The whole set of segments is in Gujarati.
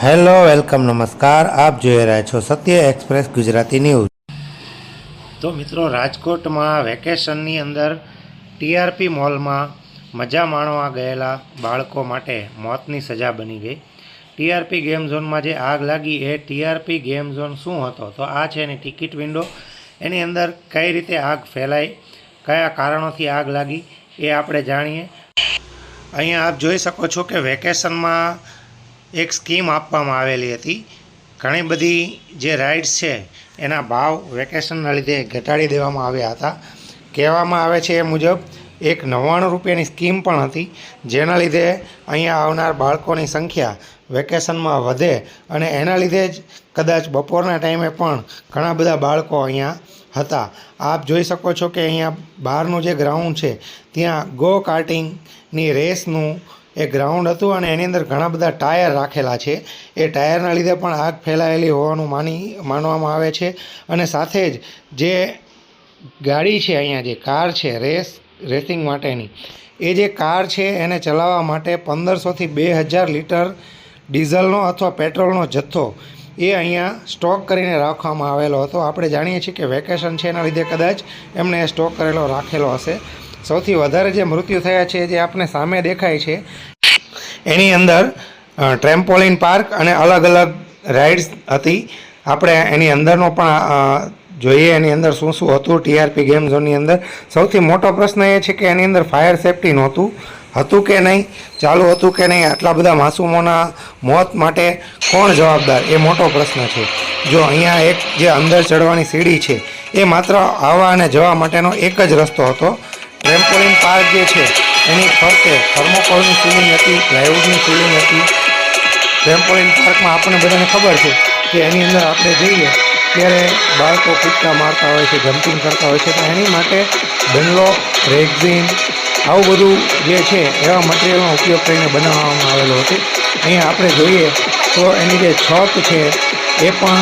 હેલો વેલકમ નમસ્કાર આપ જોઈ રહ્યા છો સત્ય એક્સપ્રેસ ગુજરાતી ન્યૂઝ। તો મિત્રો, રાજકોટમાં વેકેશનની અંદર ટીઆરપી મોલમાં મજા માણવા ગયેલા બાળકો માટે મોતની સજા બની ગઈ। ટીઆરપી ગેમ ઝોનમાં જે આગ લાગી એ ટીઆરપી ગેમ ઝોન શું હતો તો આ છે એની ટિકિટ વિન્ડો। એની અંદર કઈ રીતે આગ ફેલાઈ, કયા કારણોથી આગ લાગી એ આપણે જાણીએ। અહીંયા આપ જોઈ શકો છો કે વેકેશનમાં એક સ્કીમ આપવામાં આવેલી હતી। ઘણી બધી જે રાઇડ્સ છે એના ભાવ વેકેશનના લીધે ઘટાડી દેવામાં આવ્યા હતા। કહેવામાં આવે છે એ મુજબ એક 99 રૂપિયાની સ્કીમ પણ હતી, જેના લીધે અહીંયા આવનાર બાળકોની સંખ્યા વેકેશનમાં વધે અને એના લીધે જ કદાચ બપોરના ટાઈમે પણ ઘણા બધા બાળકો અહીંયા હતા। આપ જોઈ શકો છો કે અહીંયા બહારનું જે ગ્રાઉન્ડ છે ત્યાં ગો કાર્ટિંગની રેસનું એ ગ્રાઉન્ડ હતું અને એની અંદર ઘણા બધા ટાયર રાખેલા છે। એ ટાયરના લીધે પણ આગ ફેલાયેલી હોવાનું માનવામાં આવે છે। અને સાથે જ જે ગાડી છે, અહીંયા જે કાર છે રેસિંગ માટેની, એ જે કાર છે એને ચલાવવા માટે 1500થી 2000 લીટર ડીઝલનો અથવા પેટ્રોલનો જથ્થો એ અહીંયા સ્ટોક કરીને રાખવામાં આવેલો હતો। આપણે જાણીએ છીએ કે વેકેશન છે એના લીધે કદાચ એમણે સ્ટોક કરેલો રાખેલો હશે। સૌથી વધારે જે મૃત્યુ થયા છે જે આપણે સામે દેખાય છે એની અંદર ટ્રેમ્પોલિન પાર્ક અને અલગ અલગ રાઇડ્સ હતી। આપણે એની અંદરનો પણ જોઈએ એની અંદર શું શું હતું ટીઆરપી ગેમ ઝોનની અંદર। સૌથી મોટો પ્રશ્ન એ છે કે એની અંદર ફાયર સેફ્ટી નહોતું, હતું કે નહીં, ચાલુ હતું કે નહીં, આટલા બધા માસૂમોના મોત માટે કોણ જવાબદાર એ મોટો પ્રશ્ન છે। જો અહીંયા એક જે અંદર ચડવાની સીડી છે એ માત્ર આવવા અને જવા માટેનો એક જ રસ્તો હતો। ટ્રેમ્પોલિન પાર્ક જે છે એની ફરતે થર્મોકોલની સીલિંગ હતી, પ્લાયવુડની સીલિંગ હતી। ટ્રેમ્પોલિન પાર્કમાં આપણને બધાને ખબર છે કે એની અંદર આપણે જઈએ ત્યારે બાળકો કૂદકા મારતા હોય છે, જમ્પિંગ કરતા હોય છે, તો એની માટે ડનલોપ, રેક્ઝિન આવું બધું જે છે એવા મટીરિયલનો ઉપયોગ કરીને બનાવવામાં આવેલો હતો। અહીંયા આપણે જોઈએ તો એની જે છત છે એ પણ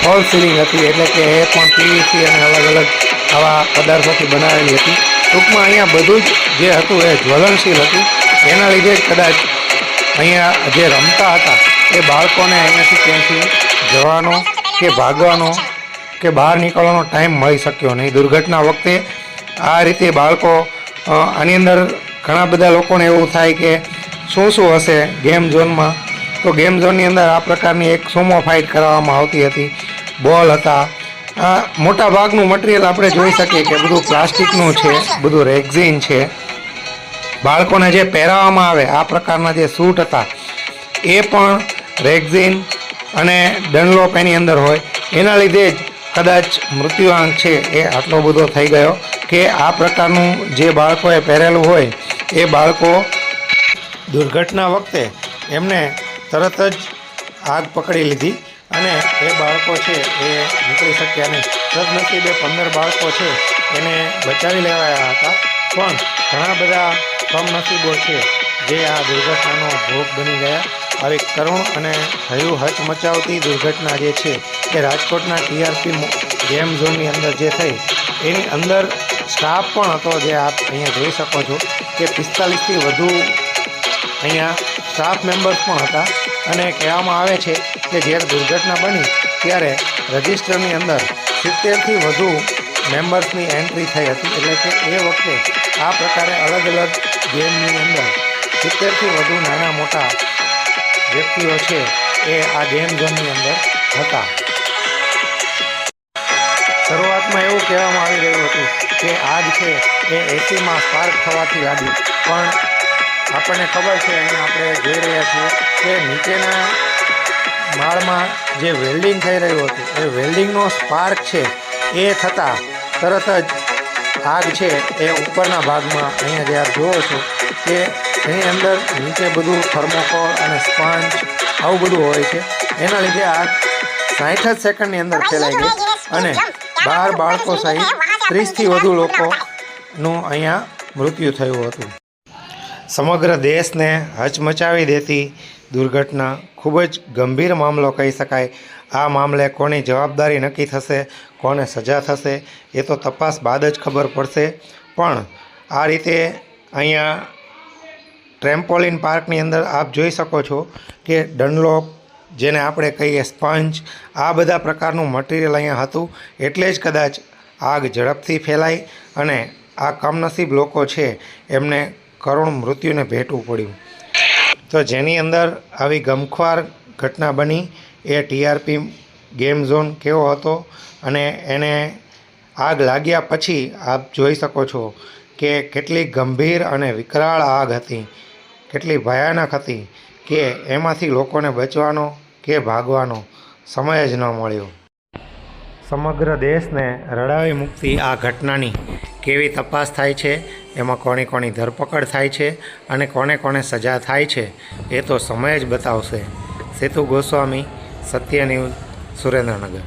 ફોલ સીલિંગ હતી, એટલે કે એ પણ પીવીસી અને અલગ અલગ આવા પદાર્થોથી બનાવેલી હતી। ટૂંકમાં અહીંયા બધું જ જે હતું એ જ્વલનશીલ હતું। એના લીધે જ કદાચ અહીંયા જે રમતા હતા એ બાળકોને અહીંયાથી ક્યાંથી જવાનો કે ભાગવાનો કે બહાર નીકળવાનો ટાઈમ મળી શક્યો નહીં। દુર્ઘટના વખતે આ રીતે બાળકો આની અંદર ઘણા બધા લોકોને એવું થાય કે શું શું હશે ગેમ ઝોનમાં। તો ગેમ ઝોનની અંદર આ પ્રકારની એક સુમો ફાઇટ કરાવવામાં આવતી હતી, બોલ હતા, મોટા ભાગનું મટીરિયલ આપણે જોઈ શકીએ કે બધું પ્લાસ્ટિકનું છે, બધું રેક્ઝિન છે। બાળકોને જે પહેરાવવામાં આવે આ પ્રકારના જે સૂટ હતા એ પણ રેક્ઝિન અને ડનલોપ એની અંદર હોય, એના લીધે જ કદાચ મૃત્યુઆંક છે એ આટલો બધો થઈ ગયો કે આ પ્રકારનું જે બાળકોએ પહેરેલું હોય એ બાળકો દુર્ઘટના વખતે એમને તરત જ આગ પકડી લીધી અને એ બાળકો છે એ નીકળી શક્યા નહીં। સદનસીબે 15 બાળકો છે એને બચાવી લેવાયા હતા, પણ ઘણા બધા કમનસીબો છે જે આ દુર્ઘટનાનો ભોગ બની ગયા। આવી કરુણ અને હૈયું હચમચાવતી દુર્ઘટના જે છે એ રાજકોટના ટીઆરપી ગેમ ઝોનની અંદર જે થઈ એની અંદર સ્ટાફ પણ હતો, જે આપ અહીંયા જોઈ શકો છો કે 45થી વધુ અહીંયા સ્ટાફ મેમ્બર્સ પણ હતા। અને કહેવામાં આવે છે કે જ્યારે દુર્ઘટના બની ત્યારે રજિસ્ટરની અંદર 70થી વધુ મેમ્બર્સની એન્ટ્રી થઈ હતી, એટલે કે એ વખતે આ પ્રકારે અલગ અલગ ગેમની અંદર 70થી વધુ નાના મોટા વ્યક્તિઓ છે એ આ ગેમ ઝોનની અંદર હતા। શરૂઆતમાં એવું કહેવામાં આવી રહ્યું હતું કે આગ છે એ એસીમાં સ્પાર્ક થવાથી લાગી, પણ આપણને ખબર છે અહીંયા આપણે જોઈ રહ્યા છીએ કે નીચેના માળમાં જે વેલ્ડિંગ થઈ રહ્યું હતું એ વેલ્ડિંગનો સ્પાર્ક છે એ થતાં તરત જ આગ છે એ ઉપરના ભાગમાં અહીંયા જે આપ જુઓ છો કે એની અંદર નીચે બધું થર્મોકોલ અને સ્પંજ આવું બધું હોય છે, એના લીધે આગ 60 જ સેકન્ડની અંદર ફેલાઈ ગઈ અને 12 બાળકો સહિત 30થી વધુ લોકોનું અહીંયા મૃત્યુ થયું હતું। સમગ્ર દેશને હચમચાવી દેતી દુર્ઘટના, ખૂબ જ ગંભીર મામલો કહી શકાય। આ મામલે કોની જવાબદારી નક્કી થશે, કોને સજા થશે એ તો તપાસ બાદ જ ખબર પડશે, પણ આ રીતે અહીંયા ટ્રેમ્પોલિન પાર્કની અંદર આપ જોઈ શકો છો કે ડનલોપ, જેને આપણે કહીએ સ્પંજ, આ બધા પ્રકારનું મટીરિયલ અહીંયા હતું. એટલે જ કદાચ આગ ઝડપથી ફેલાઈ અને આ કમનસીબ લોકો છે એમને કરુણ મૃત્યુને ભેટવું પડ્યું. તો જેની અંદર આવી ગમખ્વાર ઘટના બની એ ટીઆરપી ગેમ ઝોન કેવો હતો અને એને આગ લાગ્યા પછી આપ જોઈ શકો છો કે કેટલી ગંભીર અને વિકરાળ આગ હતી, કેટલી ભયાનક હતી કે એમાંથી લોકોને બચવાનો કે ભાગવાનો સમય જ ન મળ્યો. સમગ્ર દેશને રડાવી મૂકતી આ ઘટનાની કેવી તપાસ થાય છે, એમાં કોની ધરપકડ થાય છે અને કોને સજા થાય છે એ તો સમય જ બતાવશે. સેતુ ગોસ્વામી, સત્ય ન્યૂઝ, સુરેન્દ્રનગર.